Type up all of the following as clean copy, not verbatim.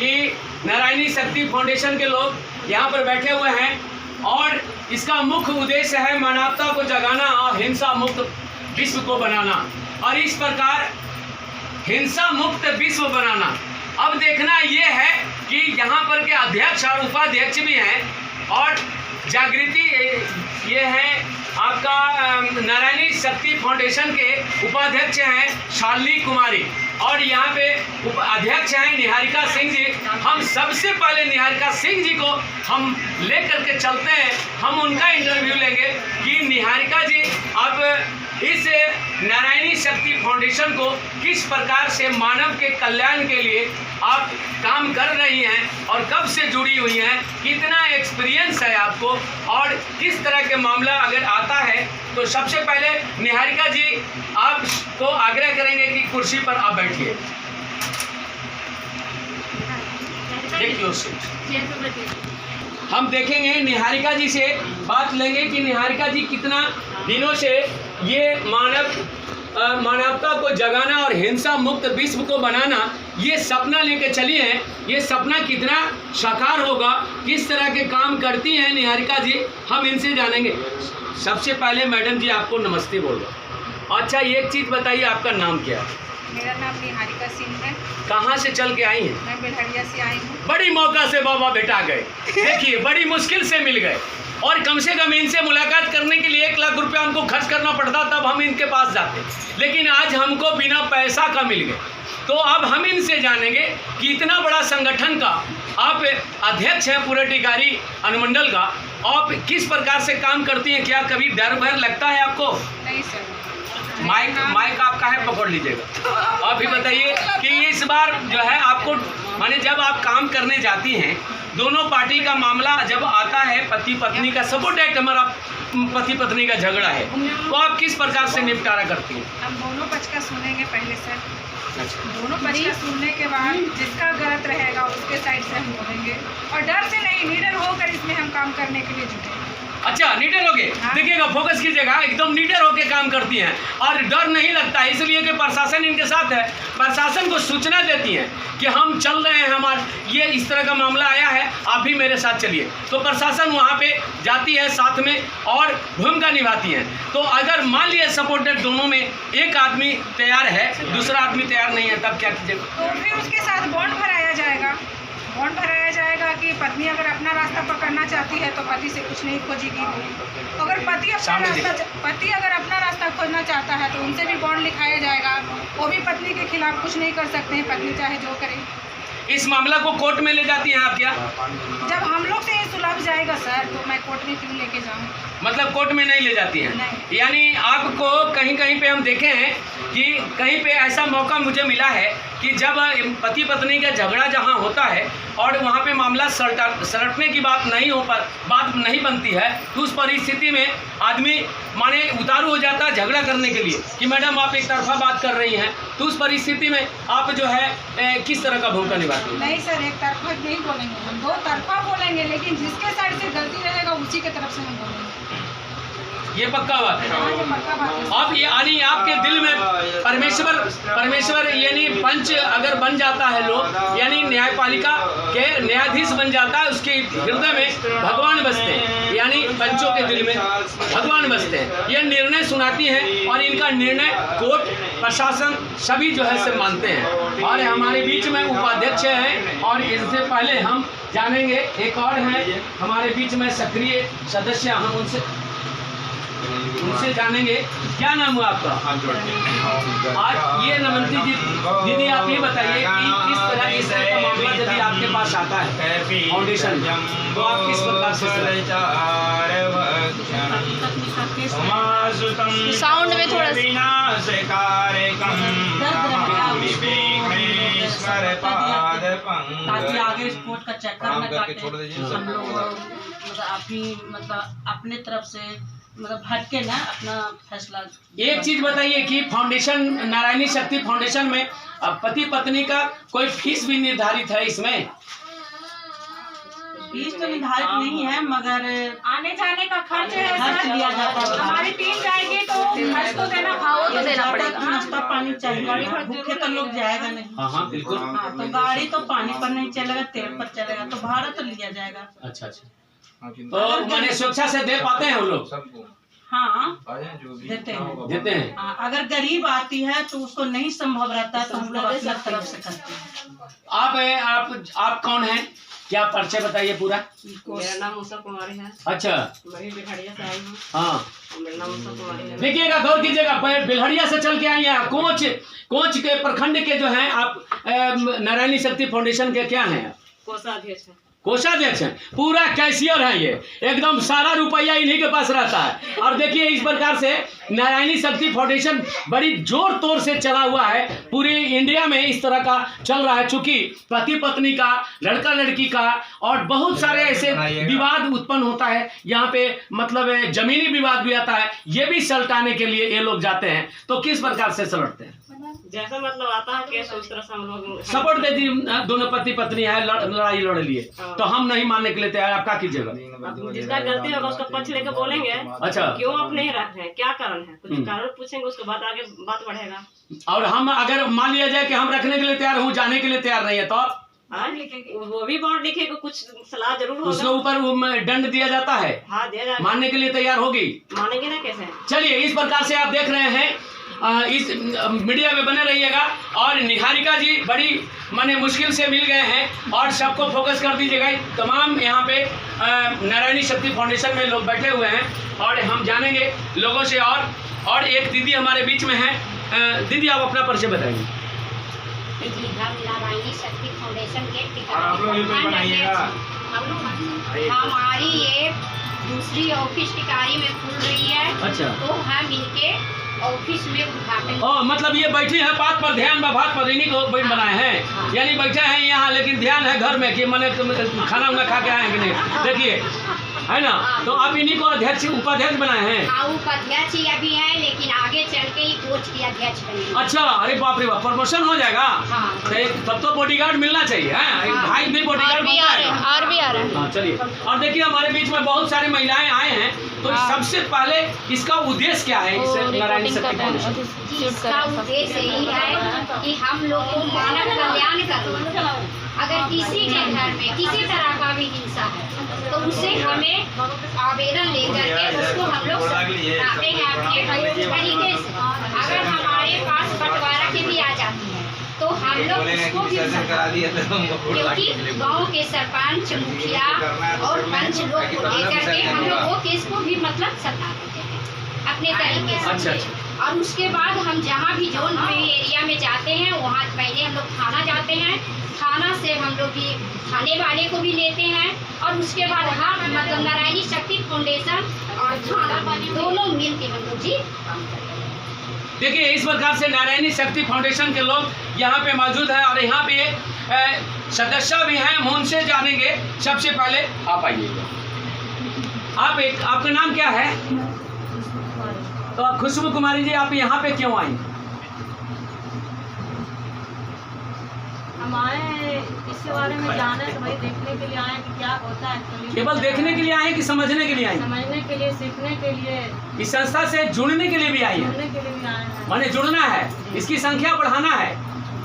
कि नारायणी शक्ति फाउंडेशन के लोग यहाँ पर बैठे हुए हैं और इसका मुख्य उद्देश्य है मानवता को जगाना और हिंसा मुक्त विश्व को बनाना, और इस प्रकार हिंसा मुक्त विश्व बनाना। अब देखना ये है कि यहाँ पर के अध्यक्ष और उपाध्यक्ष भी हैं, और जागृति ये है आपका नारायणी शक्ति फाउंडेशन के उपाध्यक्ष हैं शालिनी कुमारी, और यहाँ पे अध्यक्ष हैं निहारिका सिंह जी। हम सबसे पहले निहारिका सिंह जी को हम लेकर के चलते हैं, हम उनका इंटरव्यू लेंगे कि निहारिका जी आप इस नारायणी शक्ति फाउंडेशन को किस प्रकार से मानव के कल्याण के लिए आप काम कर रही हैं और कब से जुड़ी हुई हैं, कितना एक्सपीरियंस है आपको, और किस तरह के मामला अगर आता है तो सबसे पहले निहारिका जी आपको आग्रह करेंगे कि कुर्सी पर आप बैठिए। हम देखेंगे निहारिका जी से बात लेंगे कि निहारिका जी कितना दिनों से ये मानवता को जगाना और हिंसा मुक्त विश्व को बनाना ये सपना लेके चली हैं, ये सपना कितना साकार होगा, किस तरह के काम करती हैं निहारिका जी, हम इनसे जानेंगे। सबसे पहले मैडम जी आपको नमस्ते बोल रहा। अच्छा एक चीज़ बताइए, आपका नाम क्या है? मेरा नाम निहारिका सिंह है। कहाँ से चल के आई हैं? मैं बिलहरिया से आई हूँ। बड़ी मौका से बाबा बेटा गए, देखिए बड़ी मुश्किल से मिल गए, और कम से कम इनसे मुलाकात करने के लिए 1 लाख रुपया हमको खर्च करना पड़ता तब हम इनके पास जाते, लेकिन आज हमको बिना पैसा का मिल गए। तो अब हम इनसे जानेंगे कि इतना बड़ा संगठन का आप अध्यक्ष हैं पूरे टिकारी अनुमंडल का, आप किस प्रकार से काम करती हैं, क्या कभी डर भर लगता है आपको? नहीं सर। माइक आपका है, पकड़ लीजिएगा। आप भी बताइए कि इस बार जो है आपको माने जब आप काम करने जाती हैं, दोनों पार्टी का मामला जब आता है, पति पत्नी का सपोर्ट एक्ट, हमारा पति पत्नी का झगड़ा है, तो आप किस प्रकार से निपटारा करती हैं? हम दोनों पक्ष का सुनेंगे पहले सर। दोनों पक्ष का सुनने के बाद जिसका गलत रहेगा उसके साइड से हम बोलेंगे, और डर से नहीं, निडर होकर इसमें हम काम करने के लिए जुटे। अच्छा निडर होके देखिएगा, फोकस कीजिएगा, एकदम निडर होके काम करती हैं और डर नहीं लगता, इसलिए कि प्रशासन इनके साथ है। प्रशासन को सूचना देती हैं कि हम चल रहे हैं, हमारा ये इस तरह का मामला आया है, आप भी मेरे साथ चलिए, तो प्रशासन वहाँ पे जाती है साथ में और भूमिका निभाती हैं। तो अगर मान लिया सपोर्टेड दोनों में एक आदमी तैयार है, दूसरा आदमी तैयार नहीं है, तब क्या कीजिएगा? तो फिर उसके साथ बॉन्ड भराया जाएगा। बॉन्ड भराया जाएगा कि पत्नी अगर अपना रास्ता पकड़ना चाहती है तो पति से कुछ नहीं खोजेगी, अगर पति अगर अपना रास्ता खोजना चाहता है तो उनसे भी बॉन्ड लिखाया जाएगा, वो भी पत्नी के खिलाफ कुछ नहीं कर सकते हैं, पत्नी चाहे जो करे। इस मामला को कोर्ट में ले जाती हैं आप क्या? जब हम लोग से ये सुलझ जाएगा सर तो मैं कोर्ट में क्यों लेके जाऊँ? मतलब कोर्ट में नहीं ले जाती हैं? नहीं। यानी आपको कहीं कहीं पे हम देखे हैं कि कहीं पे ऐसा मौका मुझे मिला है कि जब पति पत्नी का झगड़ा जहाँ होता है और वहाँ पे मामला सलटने की बात नहीं बनती है, तो उस परिस्थिति में आदमी माने उतारू हो जाता है झगड़ा करने के लिए कि मैडम आप एक तरफा बात कर रही हैं, तो उस परिस्थिति में आप जो है किस तरह का भूमिका निभाती हैं? नहीं सर, एक तरफा नहीं बोलेंगे, हम 2 तरफा बोलेंगे, लेकिन जिसके साइड से गलती रहेगा उसी के तरफ से हम बोलेंगे। ये पक्का बात है। हाँ, ये पक्का बात है। अब यानी आपके दिल में परमेश्वर यानी पंच अगर बन जाता है लोग, यानी न्यायपालिका के न्यायाधीश बन जाता है, उसके हृदय में भगवान बसते हैं, यानी पंचों के दिल में भगवान बसते हैं। ये निर्णय सुनाती हैं और इनका निर्णय कोर्ट प्रशासन सभी जो है से मानते हैं। और हमारे बीच में उपाध्यक्ष हैं और इससे पहले हम जानेंगे एक और हैं हमारे बीच में सक्रिय सदस्य, हम उनसे जानेंगे। क्या नाम हुआ आपका? आज ये नमंती जी दीदी आप ये बताइए कि किस तरह का मामला यदि आपके पास आता है फाउंडेशन, तो आप किस प्रकार से साउंड में थोड़ा ताकि आगे स्पोर्ट का चक्कर न काटे, हम लोग मतलब अपने तरफ से मतलब हटके ना अपना फैसला। एक चीज बताइए कि फाउंडेशन नारायणी शक्ति फाउंडेशन में पति पत्नी का कोई फीस भी निर्धारित है इसमें? फीस तो निर्धारित नहीं है, मगर आने जाने का खर्च है खर्च सर। दिया जाता है। हमारी टीम जाएगी तो खर्च तो देना खाओ तो देना पड़ेगा। नाश्ता पानी चाहिए, भूखे तो लोग जाएगा नहीं। हाँ बिल्कुल। हाँ, तो गाड़ी तो पानी पर नहीं चलेगा, तेल पर चलेगा, तो भाड़ा तो लिया जाएगा। अच्छा तो माने स्वेच्छा से दे पाते हैं वो लोग? हाँ देते हैं। हाँ, अगर गरीब आती है तो उसको नहीं संभव रहता है तो हम लोग अपनी तरफ से करते हैं। आप कौन हैं? क्या परिचय बताइए पूरा। मेरा नाम उषा कुमारी है। अच्छा। मैं बिलहड़िया से आई हूँ। हाँ मेरा नाम उषा कुमारी है। देखिएगा, गौर कीजिएगा, बिलहड़िया से चल के आई हैं। कोच के प्रखंड के जो हैं आप नारायणी शक्ति फाउंडेशन के क्या हैं? कोषाध्यक्ष है। कोषाध्यक्ष हैं, पूरा कैशियर है ये, एकदम सारा रुपया इन्हीं के पास रहता है। और देखिए इस प्रकार से नारायणी शक्ति फाउंडेशन बड़ी जोर तोर से चला हुआ है, पूरी इंडिया में इस तरह का चल रहा है। चूंकि पति पत्नी का, लड़का लड़की का और बहुत सारे ऐसे विवाद उत्पन्न होता है यहाँ पे, मतलब जमीनी विवाद भी आता है, ये भी सलटाने के लिए ये लोग जाते हैं। तो किस प्रकार से सलटते हैं? जैसा मतलब आता है केस उस तरह से हम लोग सपोर्ट दे दी, दोनों पति पत्नी है, लड़ाई लड़ लिए तो हम नहीं मानने के लिए तैयार, आप क्या कीजिएगा? जिसका गलती होगा उसका पक्ष लेकर बोलेंगे। अच्छा। क्यों आप नहीं रख रहे हैं, क्या कारण है, कुछ कारण पूछेंगे, उसके बाद आगे बात बढ़ेगा। और हम अगर मान लिया जाए कि हम रखने के लिए तैयार हूँ, जाने के लिए तैयार नहीं है, तो वो भी बॉन्ड लिखेगा, कुछ सलाह जरूर उसके होगा। ऊपर दंड दिया जाता है। हाँ दिया जाएगा। मानने के लिए तैयार होगी? मानेंगे ना कैसे। चलिए इस प्रकार से आप देख रहे हैं, इस मीडिया में बने रहिएगा। और निहारिका जी बड़ी माने मुश्किल से मिल गए हैं और सबको फोकस कर दीजिएगा। तमाम यहाँ पे नारायणी शक्ति फाउंडेशन में लोग बैठे हुए हैं और हम जानेंगे लोगों से। और एक दीदी हमारे बीच में है। दीदी आप अपना परिचय बताइए। जी, हम नारायणी शक्ति फाउंडेशन के हमारी ये दूसरी ऑफिस टिकारी में खुल रही है। अच्छा। तो हम इनके ऑफिस में उद्घाटन। मतलब ये बैठी है बात पर ध्यान बात पर इन्हीं को बनाए हैं, यानी बैठे हैं यहाँ लेकिन ध्यान है घर में कि मैंने खाना उना खा के आए हैं कि नहीं। देखिए है ना, तो आप इन्हीं को अध्यक्ष उपाध्यक्ष बनाए हैं? हाँ, उपाध्यक्ष या भी है, लेकिन आगे चल के ही कोच की अध्यक्ष बनेंगे। अच्छा, अरे बाप रे बाप, प्रमोशन हो जाएगा। हाँ। तब तो बॉडीगार्ड मिलना चाहिए। भाई भी बॉडीगार्ड बनता है। और भी आ रहा है। हाँ चलिए। और देखिए हमारे बीच में बहुत सारी महिलाएं आए हैं, तो सबसे पहले इसका उद्देश्य क्या है इस नारायणी शक्ति फाउंडेशन? इसका उद्देश्य यही है कि हम लोग को मानव कल्याण करना। अगर किसी के घर में किसी तरह का भी हिंसा है तो उससे हमें आवेदन लेकर के उसको हम लोग सत्याते हैं अपने तरीके से। अगर हमारे पास बंटवारा की भी आ जाती है तो हम लोग उसको भी क्योंकि गांव के सरपंच, मुखिया और पंच लोग को लेकर के हम लोग वो केस को भी मतलब सत्ता देते हैं अपने तरीके से। अच्छा। और उसके बाद हम जहाँ भी जोन एरिया में जाते हैं वहाँ पहले हम लोग थाना जाते हैं, थाना से हम लोग भी थाने वाले को भी लेते हैं और उसके बाद हम मतलब नारायणी शक्ति फाउंडेशन और थाना दोनों मिल के हम लोग जी। देखिए इस प्रकार से नारायणी शक्ति फाउंडेशन के लोग यहाँ पे मौजूद हैं और यहाँ पे सदस्य भी हैं, हम उनसे जानेंगे। सबसे पहले आप आइएगा। आपका नाम क्या है? तो खुशबू कुमारी जी, आप यहाँ पे क्यों आई? हम आए इसके बारे में जाने तो भाई देखने के लिए आए कि क्या होता है। केवल देखने के लिए आए कि समझने के लिए आए? समझने के लिए, सीखने के लिए, इस संस्था से जुड़ने के लिए भी आई है? जुड़ने के लिए भी आए हैं। माने जुड़ना है, इसकी संख्या बढ़ाना है,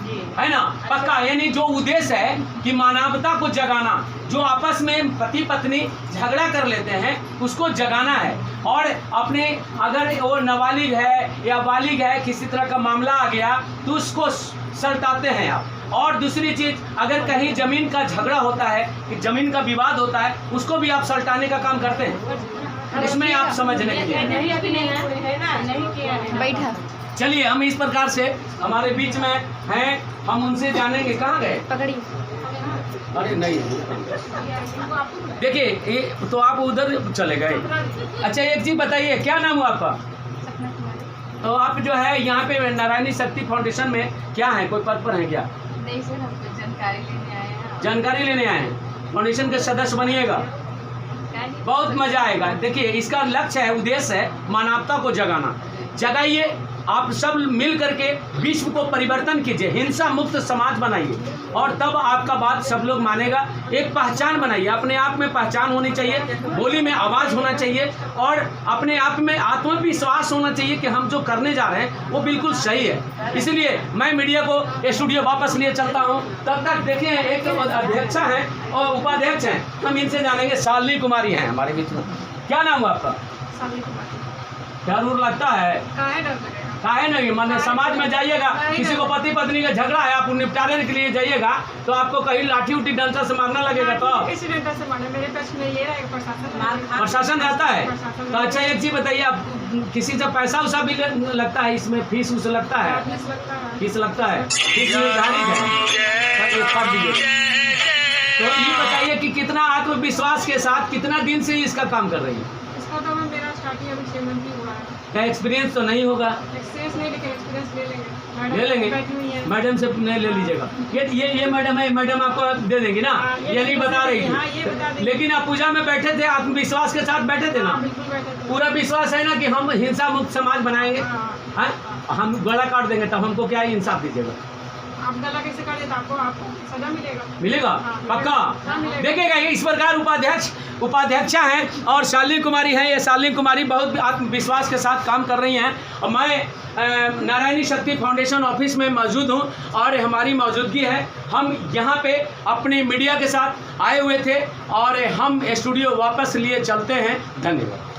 जी है ना? पक्का, यानी जो उद्देश्य है कि मानवता को जगाना, जो आपस में पति पत्नी झगड़ा कर लेते हैं उसको जगाना है। और अपने अगर वो नाबालिग है या बालिग है, किसी तरह का मामला आ गया तो उसको सल्टाते हैं आप। और दूसरी चीज, अगर कहीं जमीन का झगड़ा होता है, कि जमीन का विवाद होता है, उसको भी आप सल्टाने का काम करते हैं। इसमें आप समझने के लिए नहीं, अभी नहीं है ना, नहीं किया है। बैठा। चलिए हम इस प्रकार से हमारे बीच में हैं, हम उनसे जानेंगे। कहाँ गए? पकड़ी। अरे नहीं, देखिए ये तो आप उधर चले गए। अच्छा एक चीज बताइए, क्या नाम हुआ आपका? तो आप जो है यहाँ पे नारायणी शक्ति फाउंडेशन में क्या है, कोई पद पर है क्या? नहीं सर, हम तो जानकारी लेने आए हैं। जानकारी लेने आए हैं। फाउंडेशन के सदस्य बनिएगा, बहुत मजा आएगा। देखिए इसका लक्ष्य है, उद्देश्य है मानवता को जगाना। जगाइए आप सब मिल करके विश्व को परिवर्तन कीजिए, हिंसा मुक्त समाज बनाइए, और तब आपका बात सब लोग मानेगा। एक पहचान बनाइए, अपने आप में पहचान होनी चाहिए, बोली में आवाज़ होना चाहिए, और अपने आप में आत्मविश्वास होना चाहिए कि हम जो करने जा रहे हैं वो बिल्कुल सही है। इसलिए मैं मीडिया को स्टूडियो वापस लिए चलता हूँ। तब तक देखें, एक अध्यक्षा हैं और उपाध्यक्ष हैं, हम इनसे जानेंगे। शालिनी कुमारी हैं हमारे बीच में। क्या नाम है आपका? डर लगता है? काहे नहीं, माने समाज में जाइएगा, किसी को पति पत्नी का झगड़ा है, आप निपटाने के लिए जाइएगा तो आपको कहीं लाठी उठी डंडा से मारना लगेगा। तो किसी डंडा से मारना, मेरे टच में ये रहेगा प्रशासन रहता है। तो अच्छा एक चीज बताइए, आप किसी से पैसा उसा भी लगता है इसमें? फीस उस लगता है? फीस लगता है, फीस निर्धारित है। तो ये बताइए कि कितना आत्मविश्वास के साथ कितना दिन से इसका काम कर रही है? इसका तो मेरा स्टार्टिंग अभी 6 मंथ ही हुआ है। क्या एक्सपीरियंस तो नहीं होगा? एक्सपीरियंस नहीं, लेकिन एक्सपीरियंस ले लेंगे। ले लेंगे, मैडम से नहीं ले लीजिएगा। ये मैडम है, मैडम आपको दे देंगी ना? ये नहीं बता रही थी, लेकिन आप पूजा में बैठे थे, आत्मविश्वास के साथ बैठे थे ना? पूरा विश्वास है ना कि हम हिंसा मुक्त समाज बनाएंगे? हाँ, हम गला काट देंगे तब हमको क्या इंसाफ दीजिएगा? आप गला कैसे काट देते, आपको सजा मिलेगा पक्का? देखिएगा, इस प्रकार उपाध्यक्षा हैं और शालिनी कुमारी हैं। ये शालिनी कुमारी बहुत आत्मविश्वास के साथ काम कर रही हैं। और मैं नारायणी शक्ति फाउंडेशन ऑफिस में मौजूद हूं और हमारी मौजूदगी है। हम यहाँ पे अपनी मीडिया के साथ आए हुए थे और हम स्टूडियो वापस लिए चलते हैं। धन्यवाद।